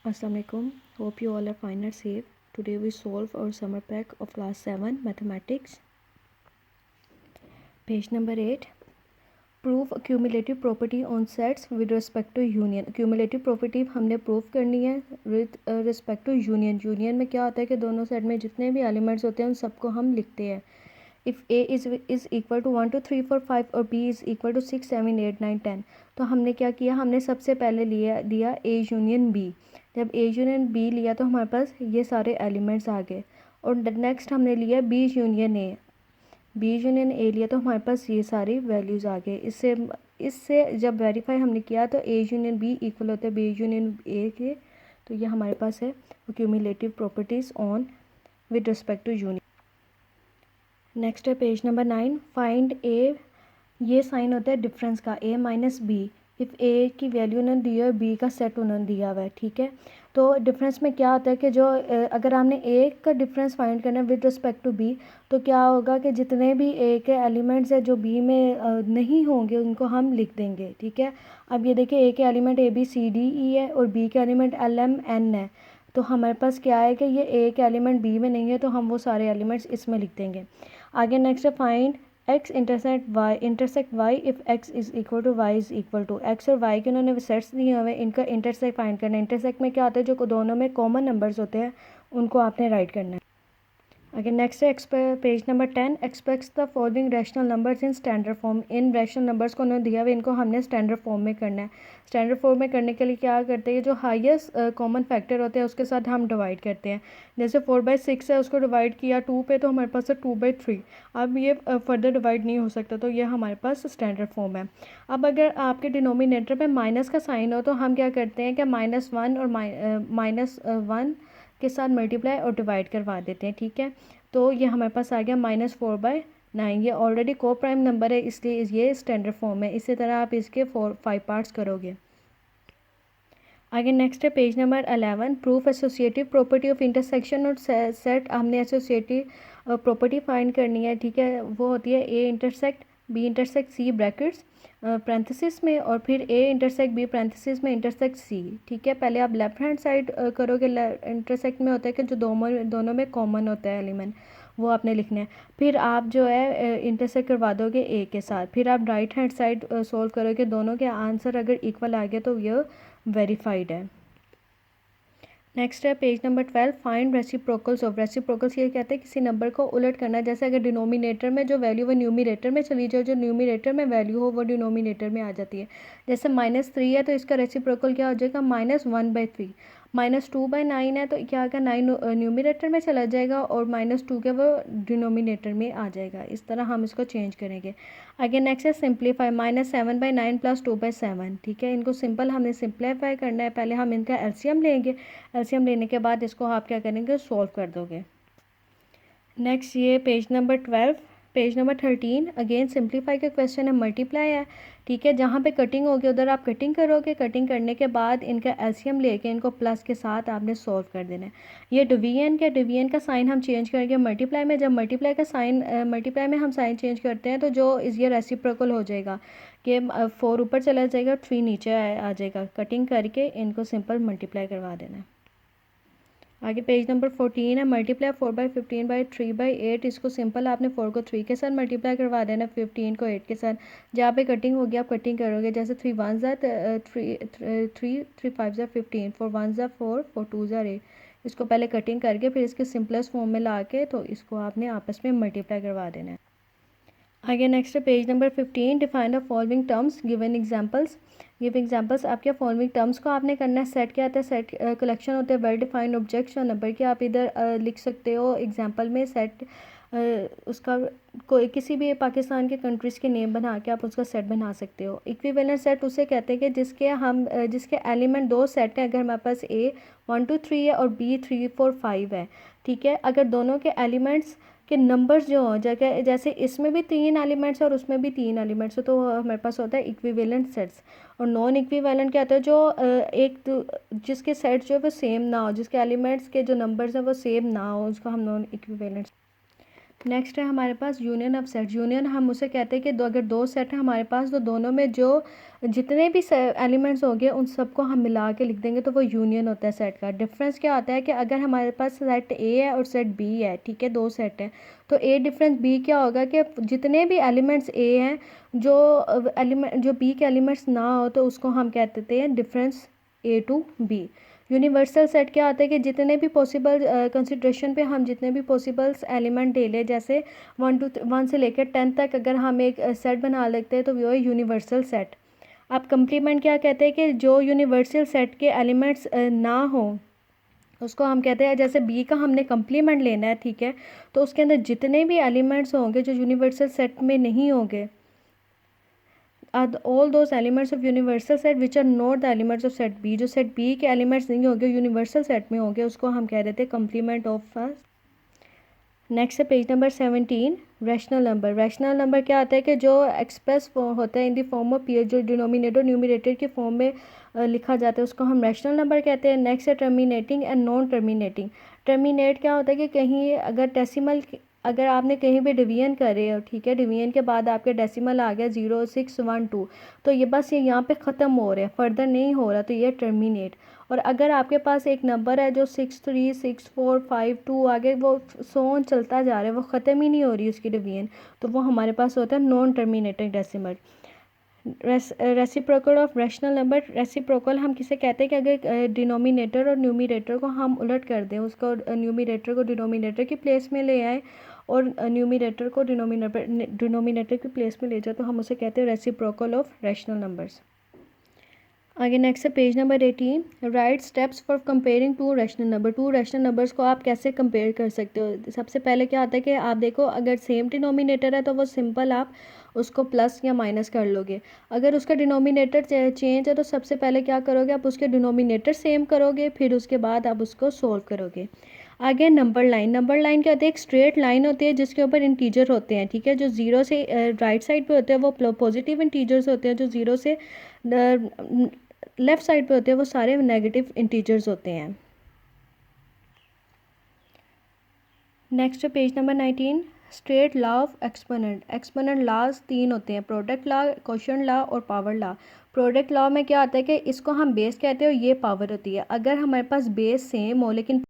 Assalamualaikum. Hope you all are fine and safe. Today we solve our summer pack of class 7 mathematics. Page number 8. Prove cumulative property on sets with respect to union. Cumulative property हमने prove करनी है with respect to union. Union में क्या होता है कि दोनों set में जितने भी एलिमेंट्स होते हैं उन सबको हम लिखते हैं. If A is equal to 1 2 3 4 5 और B is equal to 6 7 8 9 10, तो हमने क्या किया, हमने सबसे पहले लिया A यूनियन B. जब A यूनियन B लिया तो हमारे पास ये सारे एलिमेंट्स आ गए. और नेक्स्ट हमने लिया B union A. B union A लिया तो हमारे पास ये सारी वैल्यूज़ आ गए. इससे जब वेरीफाई हमने किया तो A यूनियन B इक्वल होता है B यूनियन A के. तो ये हमारे पास है cumulative properties on with respect to union. Next है पेज नंबर 9. Find A. ये साइन होता है डिफरेंस का, A minus B. If A की वैल्यू उन्होंने दी है, बी का सेट उन्होंने दिया हुआ है. ठीक है, तो डिफरेंस में क्या होता है कि जो अगर हमने ए का डिफरेंस फाइंड करना है विद रिस्पेक्ट टू बी, तो क्या होगा कि जितने भी ए के एलिमेंट्स है जो बी में नहीं होंगे उनको हम लिख देंगे. ठीक है, अब ये देखिए ए के element A B C D E है और बी के एलिमेंट एल एम एन है. तो हमारे पास क्या है कि ये ए के एलिमेंट बी में नहीं है, तो हम वो सारे एलिमेंट्स इसमें लिख देंगे. आगे नेक्स्ट है find x intersect y if x is equal to y is equal to. x और y के उन्होंने सेट्स दिए हुए, इनका इंटरसेक्ट फाइंड करना है. इंटरसेक्ट में क्या होता है, जो दोनों में कॉमन नंबर्स होते हैं उनको आपने राइट करना है. अगेन नेक्स्ट है page number 10. Aspects the following rational numbers in standard form. In rational numbers को उन्होंने दिया हुआ, इनको हमने स्टैंडर्ड फॉर्म में करना है. स्टैंडर्ड फॉर्म में करने के लिए क्या करते हैं, जो हाईएस्ट कॉमन फैक्टर होते हैं उसके साथ हम डिवाइड करते हैं. जैसे 4/6 है, उसको डिवाइड किया 2 पे, तो हमारे पास है 2/3. अब ये फर्दर डिवाइड नहीं हो सकता, तो ये हमारे पास स्टैंडर्ड फॉर्म है. अब अगर आपके डिनोमिनेटर पे माइनस का साइन हो तो हम क्या करते हैं कि -1 और -1 के साथ मल्टीप्लाई और डिवाइड करवा देते हैं. ठीक है, तो ये हमारे पास आ गया -4/9. ये ऑलरेडी को प्राइम नंबर है, इसलिए ये स्टैंडर्ड फॉर्म है. इसी तरह आप इसके 5 पार्ट्स करोगे. आगे नेक्स्ट है page number 11. Proof associative property of intersection और सेट. हमने एसोसिएटिव प्रॉपर्टी फाइंड करनी है. ठीक है, वो होती है A intersect B intersect C brackets parenthesis में, और फिर ए इंटरसेक्ट बी पैरेंथेसिस में इंटरसेक्ट सी. ठीक है, पहले आप लेफ्ट हैंड साइड करोगे. इंटरसेक्ट में होता है कि जो दोनों में कॉमन होता है एलिमेंट, वो आपने लिखना है. फिर आप जो है इंटरसेक्ट करवा दोगे ए के साथ. फिर आप राइट हैंड साइड सोल्व करोगे. दोनों के आंसर अगर इक्वल आ गए तो ये वेरीफाइड है. नेक्स्ट है page number 12. Find reciprocals of. Reciprocals ये कहते हैं किसी नंबर को उलट करना है. जैसे अगर डिनोमिनेटर में जो वैल्यू वो न्यूमिनेटर में चली जाए, जो न्यूमिनेटर में वैल्यू हो वो डिनोमिनेटर में आ जाती है. जैसे -3 है तो इसका रेसिप्रोकल क्या हो जाएगा, -1/3. -2/9 है तो क्या होगा, 9 न्यूमिनेटर में चला जाएगा और -2 के वो डिनोमिनेटर में आ जाएगा. इस तरह हम इसको चेंज करेंगे. आगे नेक्स्ट है सिंप्लीफाई. -7/9 + 2/7. ठीक है, इनको सिंपल हमने सिंप्लीफाई करना है. पहले हम इनका एलसीएम लेंगे. एलसीएम लेने के बाद इसको आप क्या करेंगे, सॉल्व कर दोगे. नेक्स्ट ये page number 12. Page number 13. Again simplify का क्वेश्चन है, मल्टीप्लाई है. ठीक है, जहाँ पे कटिंग होगी उधर आप कटिंग करोगे. कटिंग करने के बाद इनका एलसीएम लेके इनको प्लस के साथ आपने सॉल्व कर देना है. ये डिवीजन का साइन हम चेंज करेंगे मल्टीप्लाई में. जब मल्टीप्लाई में हम साइन चेंज करते हैं तो जो ये रेसिप्रोकल हो जाएगा कि 4 ऊपर चला जाएगा, 3 नीचे आ जाएगा. कटिंग करके इनको सिंपल मल्टीप्लाई करवा देना है. आगे पेज नंबर 14 है. मल्टीप्लाई 4/15/3/8. इसको सिंपल आपने 4 को 3 के साथ मल्टीप्लाई करवा देना, 15 को 8 के साथ. जहाँ पे कटिंग होगी आप कटिंग करोगे. जैसे 3 1 3 5 15, 4 1 4, 4 2 8. इसको पहले कटिंग करके फिर इसके सिंपलेस्ट फॉर्म में ला के तो इसको आपने आपस में मल्टीप्लाई करवा देना है. आगे नेक्स्ट है page number 15. Define the following terms, given examples. Give examples. आपके फॉलोइंग टर्म्स को आपने करना है. सेट क्या आता है, सेट कलेक्शन होते हैं वेल डिफाइंड ऑब्जेक्ट्स और नंबर के. आप इधर लिख सकते हो एग्जांपल में सेट उसका कोई किसी भी पाकिस्तान के कंट्रीज़ के नेम बना के आप उसका सेट बना सकते हो. इक्विवेलेंट सेट उसे कहते हैं कि जिसके एलिमेंट दो सेट हैं. अगर हमारे पास ए 1 2 3 है और बी 3 4 5 है. ठीक है, अगर दोनों के एलिमेंट्स के नंबर्स जो हो जगह, जैसे इसमें भी 3 एलिमेंट्स और उसमें भी 3 एलिमेंट्स हो, तो हमारे पास होता है इक्विवेलेंट सेट्स. और नॉन इक्विवेलेंट क्या होता है, जो जिसके सेट्स जो है वो सेम ना हो, जिसके एलिमेंट्स के जो नंबर्स हैं वो सेम ना हो, उसको हम नॉन इक्विवेलेंट. नेक्स्ट है हमारे पास यूनियन ऑफ सेट। यूनियन हम उसे कहते हैं कि अगर दो सेट है हमारे पास तो दोनों में जो जितने भी एलिमेंट्स होंगे उन सबको हम मिला के लिख देंगे तो वो यूनियन होता है सेट का। डिफरेंस क्या होता है कि अगर हमारे पास सेट ए है और सेट बी है, ठीक है, दो सेट हैं, तो ए डिफरेंस बी क्या होगा कि जितने भी एलिमेंट्स ए हैं जो एलिमेंट जो बी के एलिमेंट्स ना हो तो उसको हम कह देते हैं difference A to B. Universal set क्या होता है कि जितने भी पॉसिबल कंसिड्रेशन पे हम जितने भी पॉसिबल्स एलिमेंट ले लें, जैसे 1 से लेकर 10 तक अगर हम एक सेट बना लेते हैं तो वो है यूनिवर्सल सेट। आप कंप्लीमेंट क्या कहते हैं कि जो यूनिवर्सल सेट के एलिमेंट्स ना हो उसको हम कहते हैं, जैसे बी का हमने कंप्लीमेंट लेना है, ठीक है, तो उसके अंदर जितने भी एलिमेंट्स होंगे जो यूनिवर्सल सेट में नहीं होंगे, all those elements of universal set which are not the elements of set B, जो सेट B के एलिमेंट्स नहीं होंगे यूनिवर्सल सेट में होंगे, उसको हम कह देते हैं कंप्लीमेंट ऑफ। नेक्स्ट है page number 17, rational number. Rational number क्या आता है कि जो एक्सप्रेस होता है in the form of P, जो डिनोमिनेटर न्यूमरेटर के फॉर्म में लिखा जाता है उसको हम रैशनल नंबर कहते हैं। नेक्स्ट है terminating and non terminating. Terminate क्या होता है कि कहीं अगर डेसिमल, अगर आपने कहीं भी डिवीजन करे हो, ठीक है, डिवीजन के बाद आपके डेसिमल आ गया 0, 6, 1, 2, तो ये बस ये यहाँ पे ख़त्म हो रहा है, फर्दर नहीं हो रहा, तो ये टर्मिनेट। और अगर आपके पास एक नंबर है जो 6, 3, 6, 4, 5, 2 आगे वो सोन चलता जा रहा है, वो ख़त्म ही नहीं हो रही उसकी डिवीजन, तो वो हमारे पास होता है non terminating decimal. Reciprocal of rational number. Reciprocal हम किसे कहते हैं कि अगर डिनोमिनेटर और न्यूमरेटर को हम उलट कर दें, उसको न्यूमरेटर को डिनोमिनेटर की प्लेस में ले आए और न्यूमरेटर को डिनोमिनेटर की प्लेस में ले जाए तो हम उसे कहते हैं रेसिप्रोकल ऑफ रैशनल नंबर्स। आगे नेक्स्ट है page number 18, right steps for comparing to rational number. To rational numbers को आप कैसे कंपेयर कर सकते हो। सबसे पहले क्या होता है कि आप देखो अगर सेम डिनोमिनेटर है तो वो सिंपल आप उसको प्लस या माइनस कर लोगे। अगर उसका डिनोमिनेटर चेंज है तो सबसे पहले क्या करोगे, आप उसके डिनोमिनेटर सेम करोगे, फिर उसके बाद आप उसको सोल्व करोगे। आगे नंबर लाइन। नंबर लाइन क्या होती है, एक स्ट्रेट लाइन होती है जिसके ऊपर इंटीजर होते हैं, ठीक है, जो ज़ीरो से राइट साइड पे होते हैं वो पॉजिटिव इंटीजर्स होते हैं, जो ज़ीरो से लेफ़्ट साइड पे होते हैं वो सारे नेगेटिव इंटीजर्स होते हैं। Next page number 19, straight law of exponent. Exponent laws 3 होते हैं, प्रोडक्ट लॉ, क्वोशिएंट लॉ और पावर लॉ। प्रोडक्ट लॉ में क्या आता है कि इसको हम बेस कहते हैं और ये पावर होती है। अगर हमारे पास बेस सेम हो लेकिन